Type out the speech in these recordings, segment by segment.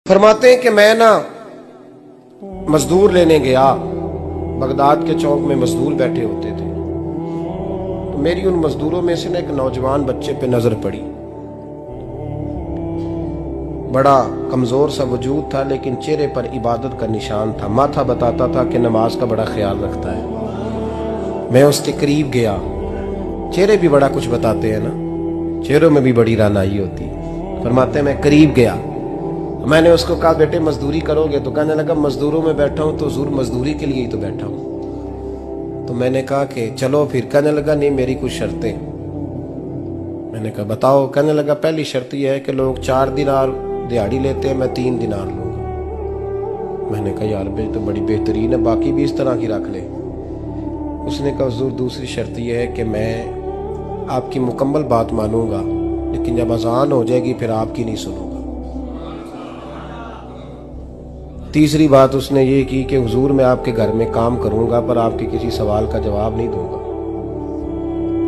फरमाते हैं कि मैं ना मजदूर लेने गया, बगदाद के चौक में मजदूर बैठे होते थे, तो मेरी उन मजदूरों में से ना एक नौजवान बच्चे पे नजर पड़ी। बड़ा कमजोर सा वजूद था, लेकिन चेहरे पर इबादत का निशान था। माथा बताता था कि नमाज का बड़ा ख्याल रखता है। मैं उसके करीब गया। चेहरे भी बड़ा कुछ बताते हैं ना, चेहरों में भी बड़ी रानाई होती है। फरमाते हैं मैं करीब गया, मैंने उसको कहा बेटे मजदूरी करोगे? तो कहने लगा मजदूरों में बैठा हूं तो जरूर मजदूरी के लिए ही तो बैठा हूं। तो मैंने कहा कि चलो फिर। कहने लगा नहीं मेरी कुछ शर्तें। मैंने कहा बताओ। कहने लगा पहली शर्त यह है कि लोग 4 दिनार दिहाड़ी लेते हैं, मैं 3 दिनार लूंगा। मैंने कहा यार भाई तो बड़ी बेहतरीन है, बाकी भी इस तरह की रख ले। उसने कहा हुजूर दूसरी शर्त यह है कि मैं आपकी मुकम्मल बात मानूंगा, लेकिन जब अजान हो जाएगी फिर आपकी नहीं सुनूंगा। तीसरी बात उसने ये की कि हुजूर मैं आपके घर में काम करूंगा पर आपके किसी सवाल का जवाब नहीं दूंगा।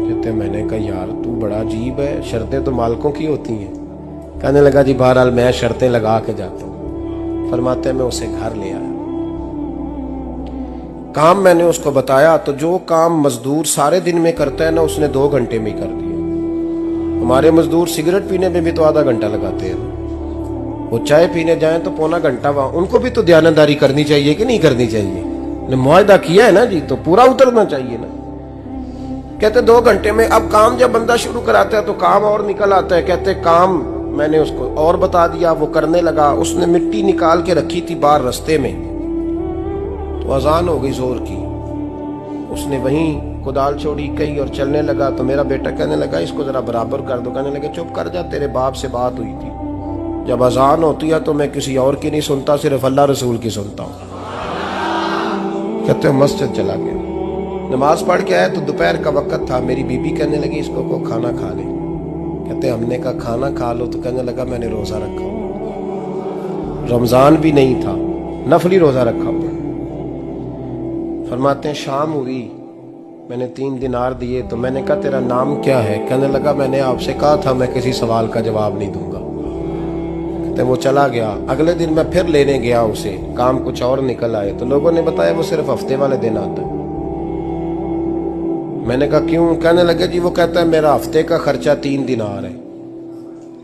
कहते मैंने कहा यार तू बड़ा अजीब है, शर्तें तो मालिकों की होती हैं। कहने लगा जी बहरहाल मैं शर्तें लगा के जाता हूँ। फरमाते मैं उसे घर ले आया, काम मैंने उसको बताया, तो जो काम मजदूर सारे दिन में करता है ना उसने 2 घंटे में ही कर दिया। हमारे मजदूर सिगरेट पीने में भी तो आधा घंटा लगाते हैं, वो चाय पीने जाएं तो पौना घंटा। वहां उनको भी तो दयानतदारी करनी चाहिए कि नहीं करनी चाहिए? ने मुआहदा किया है ना जी, तो पूरा उतरना चाहिए ना। कहते 2 घंटे में। अब काम जब बंदा शुरू कराता है तो काम और निकल आता है। कहते काम मैंने उसको और बता दिया, वो करने लगा। उसने मिट्टी निकाल के रखी थी बाहर रास्ते में, तो अजान हो गई जोर की। उसने वहीं कुदाल छोड़ी कही और चलने लगा। तो मेरा बेटा कहने लगा इसको जरा बराबर कर दो। कहने लगे चुप कर जा, तेरे बाप से बात हुई थी, जब अजान होती है तो मैं किसी और की नहीं सुनता, सिर्फ अल्लाह रसूल की सुनता हूँ। कहते मस्जिद चला गया, नमाज पढ़ के आया तो दोपहर का वक्त था। मेरी बीबी कहने लगी इसको को खाना खा ले। कहते हमने कहा खाना खा लो, तो कहने लगा मैंने रोजा रखा, रमजान भी नहीं था, नफली रोजा रखा हुआ। फरमाते हैं शाम हुई, मैंने 3 दिनार दिए। तो मैंने कहा तेरा नाम क्या है? कहने लगा मैंने आपसे कहा था मैं किसी सवाल का जवाब नहीं दूंगा। वो चला गया। अगले दिन मैं फिर लेने गया उसे, काम कुछ और निकल आए। तो लोगों ने बताया वो सिर्फ हफ्ते वाले दिन आता है। मैंने कहा क्यों? कहने लगे जी वो कहता है मेरा हफ्ते का खर्चा 3 दिनार है,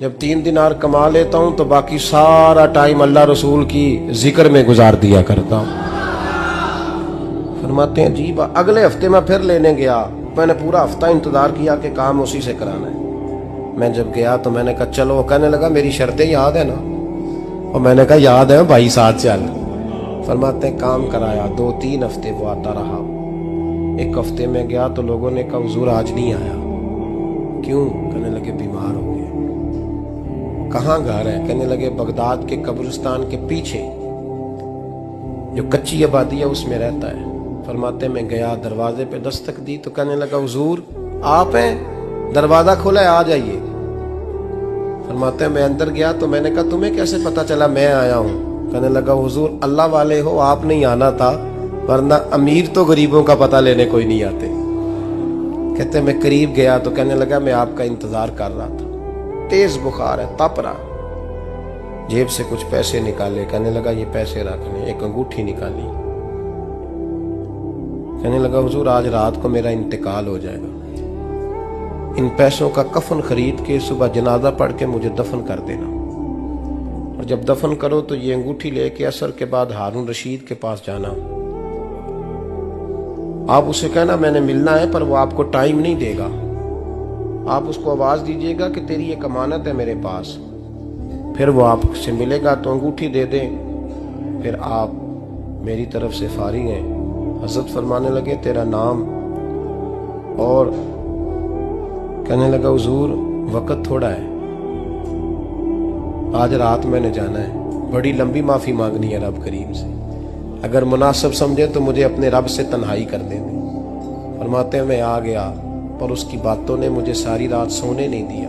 जब 3 दिनार कमा लेता हूं तो बाकी सारा टाइम अल्लाह रसूल की जिक्र में गुजार दिया करता हूं। फरमाते हैं जी अगले हफ्ते मैं फिर लेने गया। मैंने पूरा हफ्ता इंतजार किया कि काम उसी से कराना है। मैं जब गया तो मैंने कहा चलो। कहने लगा मेरी शर्तें याद है ना? और मैंने कहा याद है भाई साथ चल। फरमाते हैं काम कराया। 2-3 हफ्ते वो आता रहा। एक हफ्ते में गया तो लोगों ने कहा हुजूर आज नहीं आया। क्यों? कहने लगे बीमार हो गए। कहाँ घर है? कहने लगे बगदाद के कब्रिस्तान के पीछे जो कच्ची आबादी है उसमें रहता है। फरमाते मैं गया, दरवाजे पे दस्तक दी तो कहने लगा हुजूर आप हैं? दरवाजा खुला है, आ जाइए। फरमाते हैं मैं अंदर गया तो मैंने कहा तुम्हें कैसे पता चला मैं आया हूँ? कहने लगा हुजूर अल्लाह वाले हो, आप नहीं आना था, वरना अमीर तो गरीबों का पता लेने कोई नहीं आते। कहते मैं करीब गया तो कहने लगा मैं आपका इंतजार कर रहा था, तेज बुखार है, तप रहा। जेब से कुछ पैसे निकाले। कहने लगा ये पैसे रखने। एक अंगूठी निकाली। कहने लगा हुजूर आज रात को मेरा इंतकाल हो जाएगा, इन पैसों का कफन खरीद के सुबह जनाजा पढ़ के मुझे दफन कर देना, और जब दफन करो तो ये अंगूठी लेके असर के बाद हारून रशीद के पास जाना। आप उसे कहना मैंने मिलना है पर वो आपको टाइम नहीं देगा। आप उसको आवाज दीजिएगा कि तेरी एक अमानत है मेरे पास, फिर वो आपसे मिलेगा तो अंगूठी दे दे, फिर आप मेरी तरफ से फारिग हैं। हजरत फरमाने लगे तेरा नाम? और कहने लगा हुजूर वक्त थोड़ा है, आज रात मैंने जाना है, बड़ी लंबी माफी मांगनी है रब करीम से, अगर मुनासिब समझे तो मुझे अपने रब से तन्हाई कर देने। फरमाते हैं मैं आ गया पर उसकी बातों ने मुझे सारी रात सोने नहीं दिया।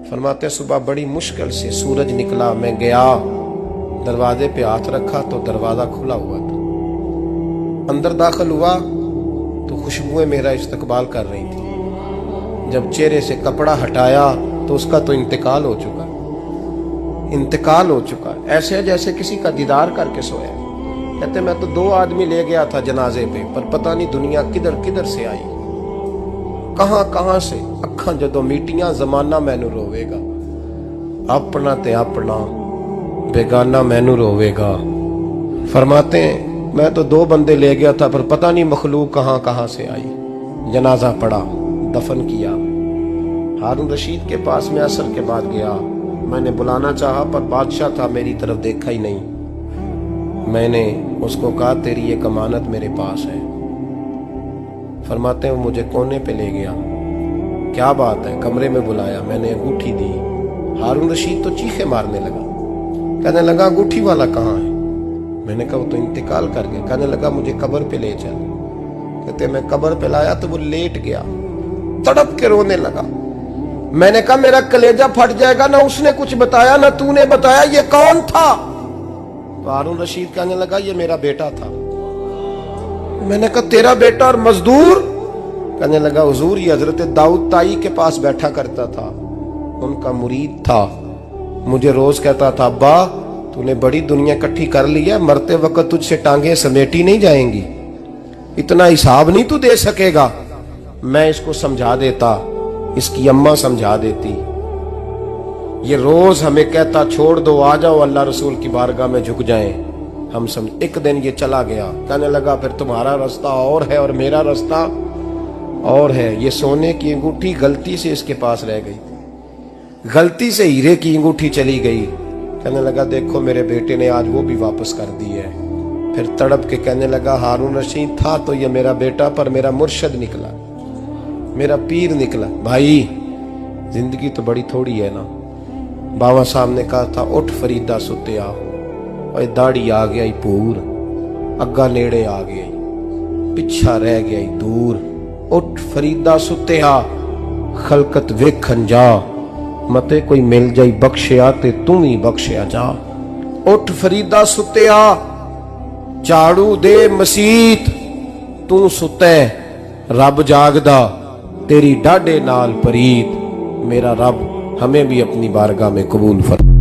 फरमाते सुबह बड़ी मुश्किल से सूरज निकला, मैं गया दरवाजे पे हाथ रखा तो दरवाजा खुला हुआ था। अंदर दाखिल हुआ तो खुशबुएं मेरा इस्तकबाल कर रही थी। जब चेहरे से कपड़ा हटाया तो उसका तो इंतकाल हो चुका। इंतकाल हो चुका है, ऐसे है जैसे किसी का दीदार करके सोया। कहते मैं तो 2 आदमी ले गया था जनाजे पे, पर पता नहीं दुनिया किधर किधर से आई, कहां कहां से। अखा जदों मीटियां जमाना मैनू रोवेगा, अपना ते अपना बेगाना मैनू रोवेगा। फरमाते हैं मैं तो 2 बंदे ले गया था, पर पता नहीं मखलूक कहां कहां से आई। जनाजा पड़ा, दफन किया। हारून रशीद के पास में असर के बाद गया, मैंने बुलाना चाहा पर बादशाह था, मेरी तरफ देखा ही नहीं। मैंने उसको कहा तेरी एक अमानत मेरे पास है। फरमाते हैं मुझे कोने पे ले गया, क्या बात है, कमरे में बुलाया, मैंने अंगूठी दी। हारून रशीद तो चीखे मारने लगा, कहने लगा अंगूठी वाला कहाँ है? मैंने कहा वो तो इंतकाल कर गया। कहने लगा मुझे कब्र पे ले चल। कहते मैं कब्र पे लाया तो वो लेट गया, तड़प के रोने लगा। मैंने कहा मेरा कलेजा फट जाएगा, ना उसने कुछ बताया ना तूने बताया, ये कौन था? तो हारून रशीद कहने लगा ये मेरा बेटा था। मैंने कहा तेरा बेटा और मजदूर? कहने लगा हुजूर ये हजरत दाऊद ताई के पास बैठा करता था, उनका मुरीद था, मुझे रोज कहता था अब्बा तूने बड़ी दुनिया इकट्ठी कर ली है, मरते वक्त तुझसे टांगे समेटी नहीं जाएंगी, इतना हिसाब नहीं तू दे सकेगा। मैं इसको समझा देता, इसकी अम्मा समझा देती। ये रोज हमें कहता छोड़ दो, आ जाओ अल्लाह रसूल की बारगाह में झुक जाएं। हम समझ। एक दिन ये चला गया, कहने लगा फिर तुम्हारा रास्ता और है और मेरा रास्ता और है। ये सोने की अंगूठी गलती से इसके पास रह गई, गलती से हीरे की अंगूठी चली गई। कहने लगा देखो मेरे बेटे ने आज वो भी वापस कर दी है। फिर तड़प के कहने लगा हारून रशीद था तो ये मेरा बेटा, पर मेरा मुर्शद निकला, मेरा पीर निकला। भाई जिंदगी तो बड़ी थोड़ी है ना। बाबा साहब ने कहा था उठ फरीदा सुत्या, और दाढ़ी आ गया पूर, अग्गा नेड़े आ गया, पिछा रह गया दूर। उठ फरीदा सुत्या, खलकत वेखन जा, मते कोई मिल जाई बख्शिया ते तू ही बख्शिया जा। उठ फरीदा सुत्या, झाड़ू दे मसीत, तू सुते रब जागदा, तेरी डाडे नाल परीत। मेरा रब हमें भी अपनी बारगाह में कबूल फरमा।